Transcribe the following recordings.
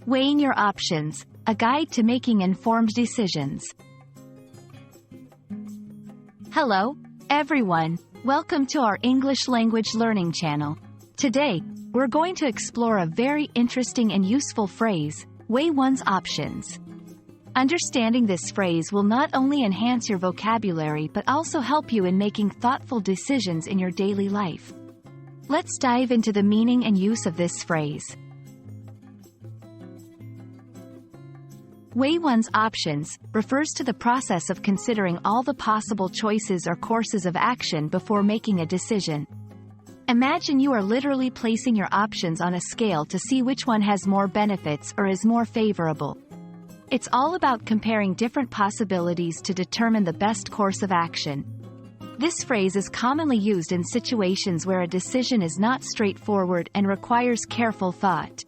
Weighing your options, a guide to making informed decisions. Hello, everyone. Welcome to our English language learning channel. Today, we're going to explore a very interesting and useful phrase, weigh one's options. Understanding this phrase will not only enhance your vocabulary but also help you in making thoughtful decisions in your daily life. Let's dive into the meaning and use of this phrase. Weigh one's options refers to the process of considering all the possible choices or courses of action before making a decision. Imagine you are literally placing your options on a scale to see which one has more benefits or is more favorable. It's all about comparing different possibilities to determine the best course of action. This phrase is commonly used in situations where a decision is not straightforward and requires careful thought.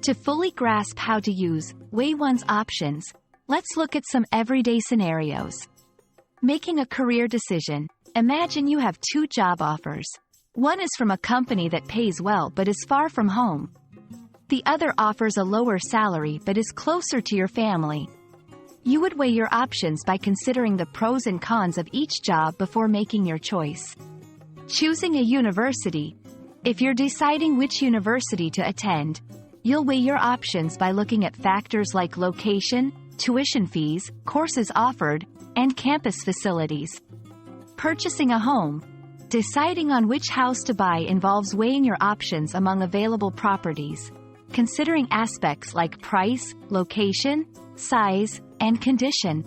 To fully grasp how to use weigh one's options, let's look at some everyday scenarios. Making a career decision. Imagine you have two job offers. One is from a company that pays well but is far from home. The other offers a lower salary but is closer to your family. You would weigh your options by considering the pros and cons of each job before making your choice. Choosing a university. If you're deciding which university to attend, you'll weigh your options by looking at factors like location, tuition fees, courses offered, and campus facilities. Purchasing a home. Deciding on which house to buy involves weighing your options among available properties, considering aspects like price, location, size, and condition.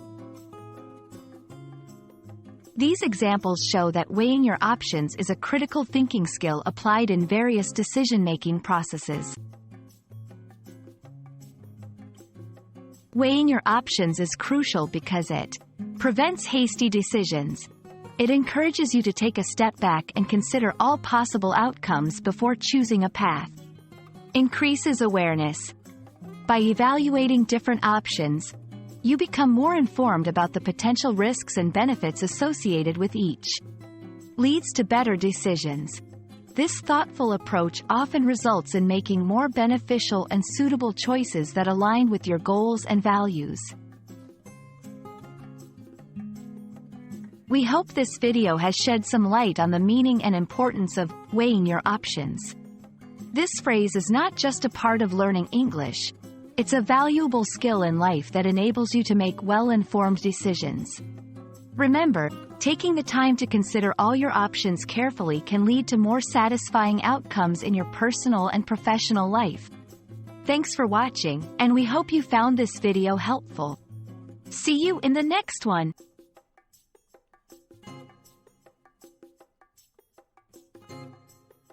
These examples show that weighing your options is a critical thinking skill applied in various decision-making processes. Weighing your options is crucial because it prevents hasty decisions. It encourages you to take a step back and consider all possible outcomes before choosing a path. Increases awareness. By evaluating different options, you become more informed about the potential risks and benefits associated with each. Leads to better decisions. This thoughtful approach often results in making more beneficial and suitable choices that align with your goals and values. We hope this video has shed some light on the meaning and importance of weighing your options. This phrase is not just a part of learning English. It's a valuable skill in life that enables you to make well-informed decisions. Remember, taking the time to consider all your options carefully can lead to more satisfying outcomes in your personal and professional life. Thanks for watching, and we hope you found this video helpful. See you in the next one!